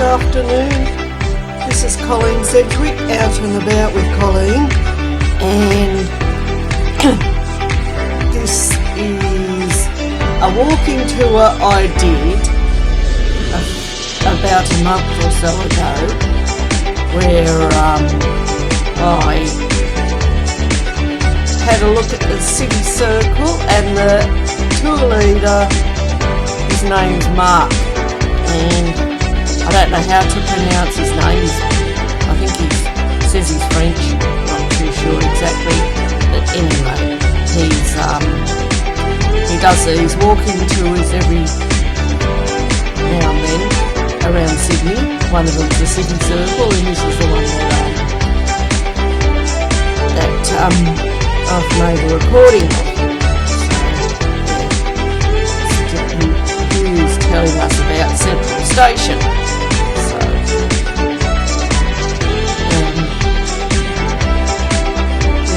afternoon. This is Colleen Sedgwick, out and about with Colleen, and this is a walking tour I did about a month or so ago, where I had a look at the city circle, and the tour leader, his name's Mark, and I don't know how to pronounce his name. I think he says he's French, not too sure exactly, but anyway, he does these walking tours every now and then around Sydney. One of them's the city circle, and this is the one that I've made a recording of. He was telling us about Central Station.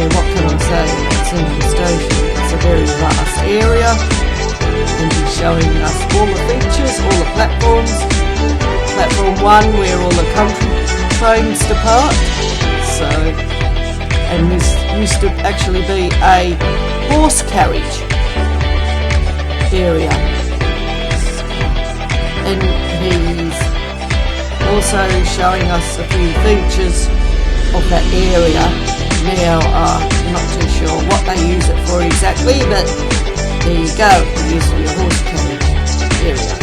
What can I say about Central Station? It's a very vast area, and he's showing us all the features, all the platforms. Platform 1, where all the country trains depart. And this used to actually be a horse carriage area. And he's also showing us a few features of that area. Now, I'm not too sure what they use it for exactly, but there you go. It used to be a horse carriage area.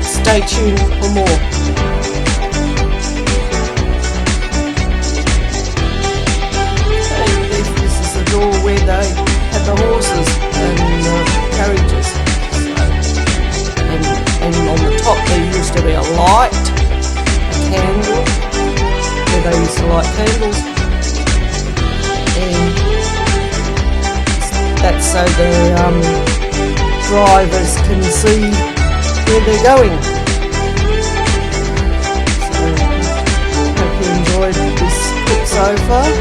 Stay tuned for more. Okay, this is the door where they had the horses and carriages. And on the top there used to be a light, a candle. They used to light candles, and that's so the drivers can see where they're going. So, hope you enjoyed this clip so far. You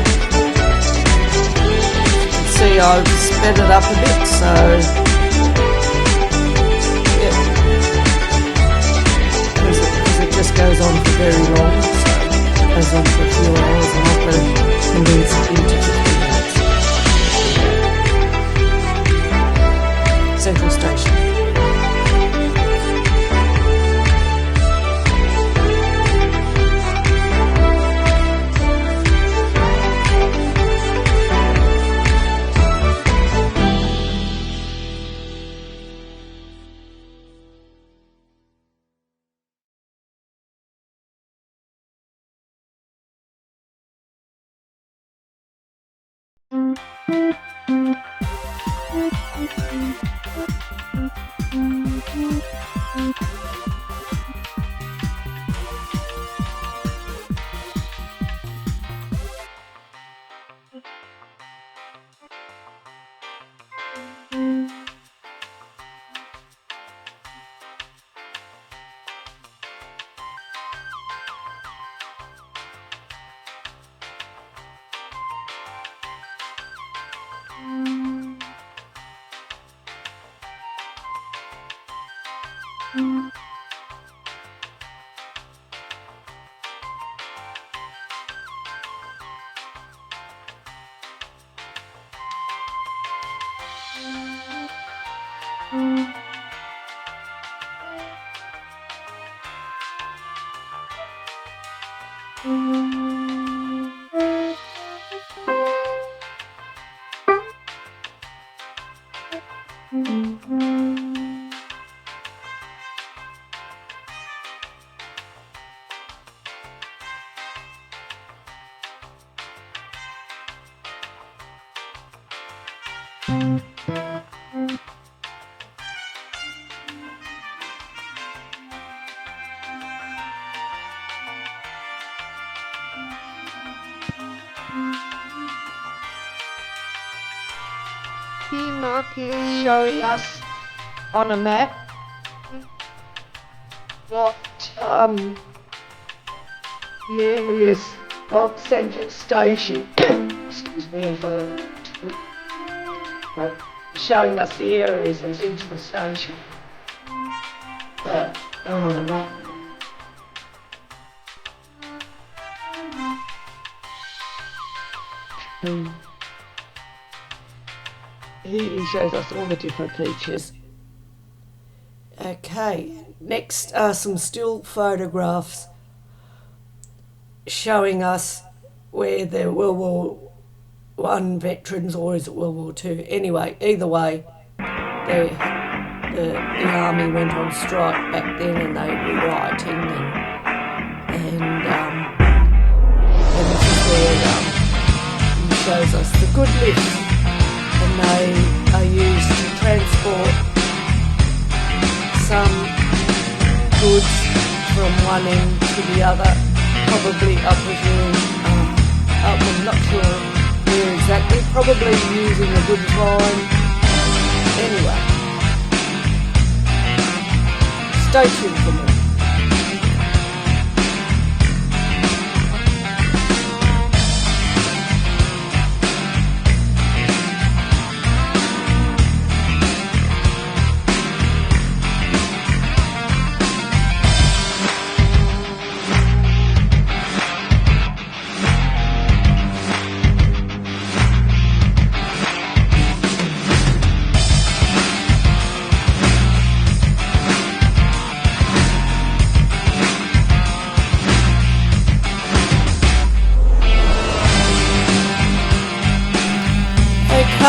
can see I've sped it up a bit, so yeah, because it just goes on for very long. Goes on for a few hours, and I've got to condense it into 15 minutes. Central Station. Here Mark is showing us on a map what the areas of Central Station. Excuse me for showing us the areas of Central Station. Oh, no. He shows us all the different features. Okay, next are some still photographs showing us where the World War One veterans, or is it World War Two? Anyway, either way, the army went on strike back then, and they were rioting, and this is where he shows us the good lifts, and they are used to transport some goods from one end to the other, probably, I presume, I'm not sure where exactly, probably using a goods line. Anyway, stay tuned for more.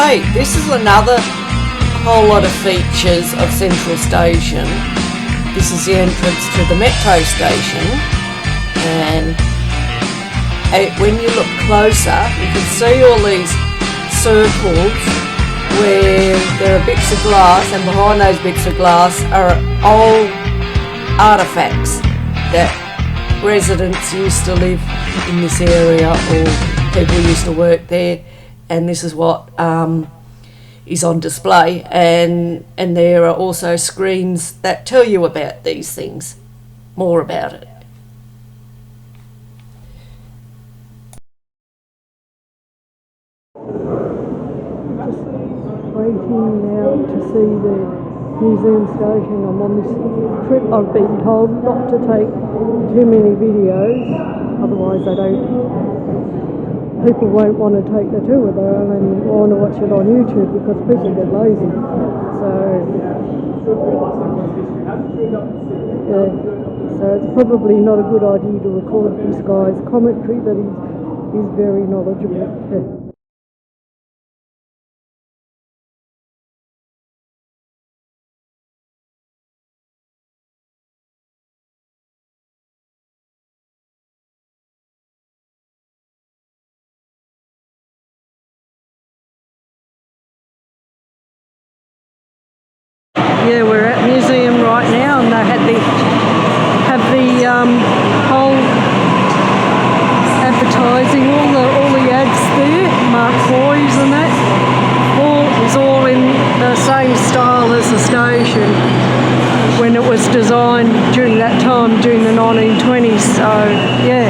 Okay, this is another whole lot of features of Central Station. This is the entrance to the metro station, and when you look closer you can see all these circles where there are bits of glass, and behind those bits of glass are old artefacts that residents used to live in this area, or people used to work there. And this is what is on display, and there are also screens that tell you about these things, more about it. Just waiting now to see the museum station. I'm on this trip. I've been told not to take too many videos, otherwise people won't want to take the tour though, and want to watch it on YouTube because people get lazy. So it's probably not a good idea to record this guy's commentary, but he's very knowledgeable. Yeah, we're at museum right now, and they have the whole advertising, all the ads there, Mark Quay's and that, is all in the same style as the station when it was designed during that time, during the 1920s. So yeah.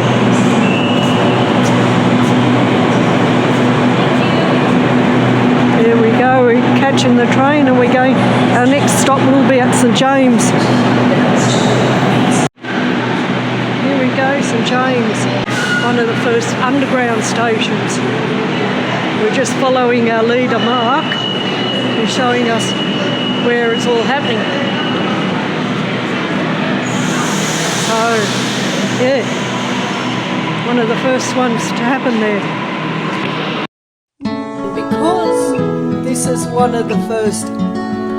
There we go, we're catching the train, and we're going, our next stop will be at St James. Here we go, St James, one of the first underground stations. We're just following our leader Mark, who's showing us where it's all happening. So, yeah, one of the first ones to happen there. This is one of the first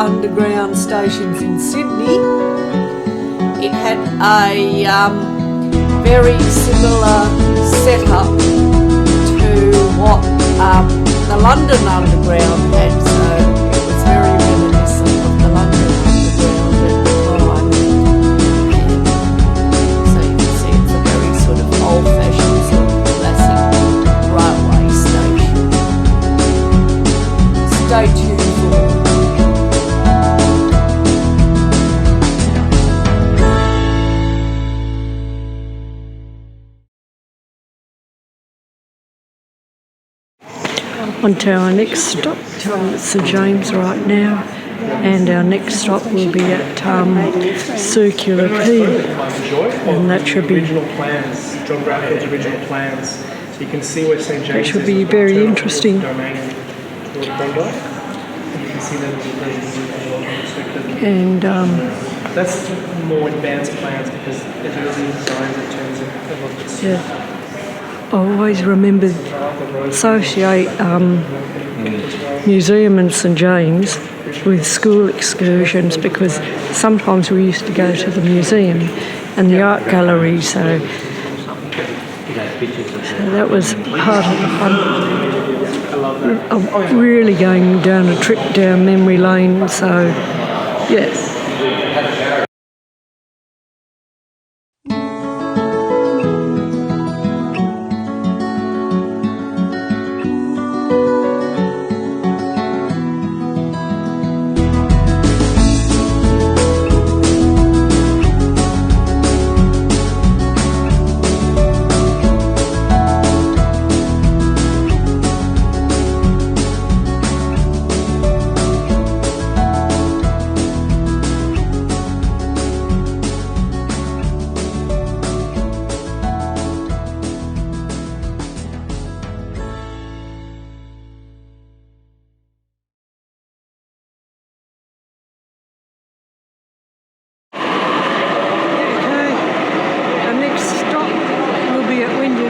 underground stations in Sydney. It had a very similar setup to what the London Underground had, so it was very reminiscent of the London Underground at the time. And so you can see it's a very sort of old-fashioned, sort of classic railway station. Stay tuned for on to our next stop, St James right now. and our next stop will be at Circular Quay, and that should be original plans, John Bradford's original plans. So you can see where St James that should be very interesting. Domain toward Bondi. And you can see that as And that's more advanced plans because it really designs in terms of what it's. yeah. I always associate museum in St James with school excursions, because sometimes we used to go to the museum and the art gallery, so that was part of the fun of really going down a trip down memory lane. So yeah.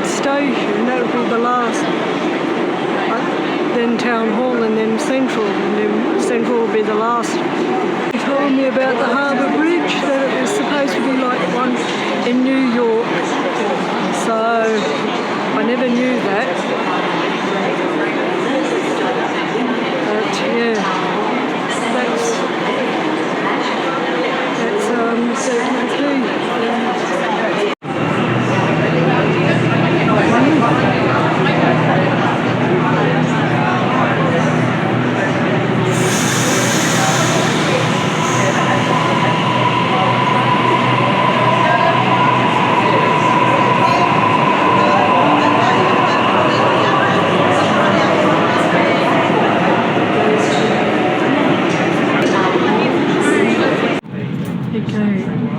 Station, that will be the last, then Town Hall and then Central, and then Central will be the last. He told me about the Harbour Bridge, that it was supposed to be like one in New York, so I never knew that. But yeah, that's Circular Quay.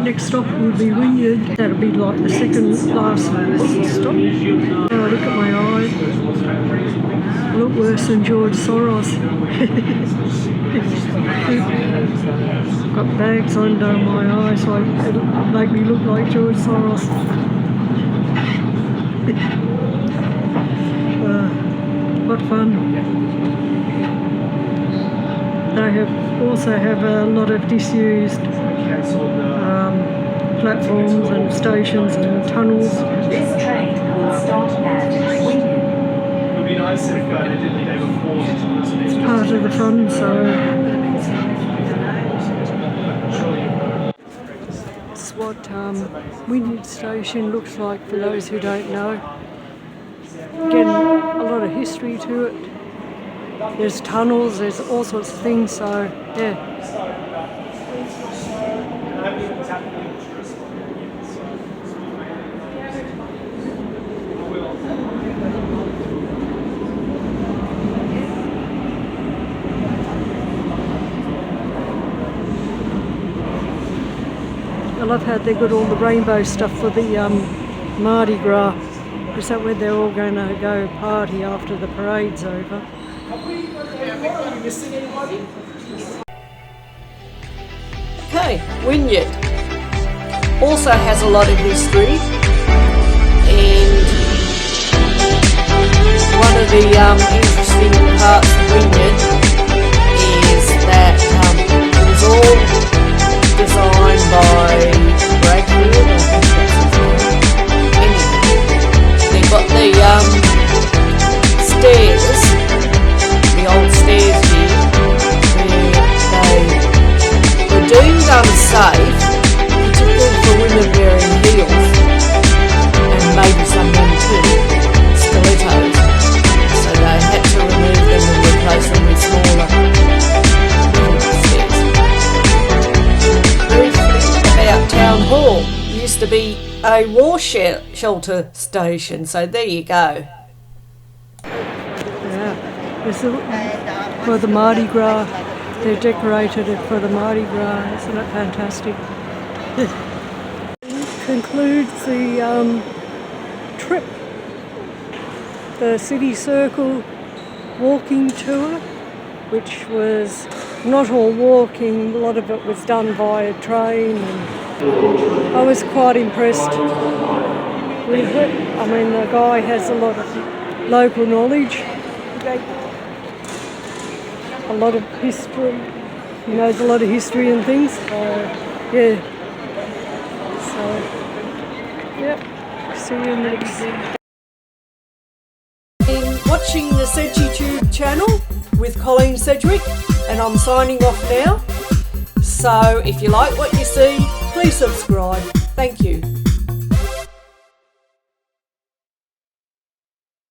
Next stop will be Wynyard. That'll be like the second last stop. Oh, look at my eyes. I look worse than George Soros. Got bags under my eyes, so it'll make me look like George Soros. What fun. They also have a lot of disused platforms and stations and tunnels. This train will start at Wynyard. It would be nice if they did the day before. It's part of the fun, so. It's what Wynyard Station looks like for those who don't know. Again, a lot of history to it. There's tunnels, there's all sorts of things, so yeah. I love how they got all the rainbow stuff for the Mardi Gras. Is that where they're all going to go party after the parade's over? Okay, Wynyard also has a lot of history, and one of the interesting parts of Wynyard is that it was all designed by Bradford, I think that's his name. Anyway, they've got the stairs, the old stairs here, where they were deemed unsafe, particularly for women wearing heels, and maybe some men too, stilettos. So they had to remove them and replace them with smaller stairs. Briefly about Town Hall. It used to be a war shelter station, so there you go. Yeah, there's for the Mardi Gras They've decorated it for the Mardi Gras. Isn't it fantastic? Concludes the trip, the City Circle walking tour, which was not all walking, a lot of it was done via train, and I was quite impressed with it. I mean, the guy has a lot of local knowledge, a lot of history, he knows a lot of history and things, so yeah. So, yep, see you next. Watching the SedgyTube channel with Colleen Sedgwick, and I'm signing off now. So if you like what you see, please subscribe.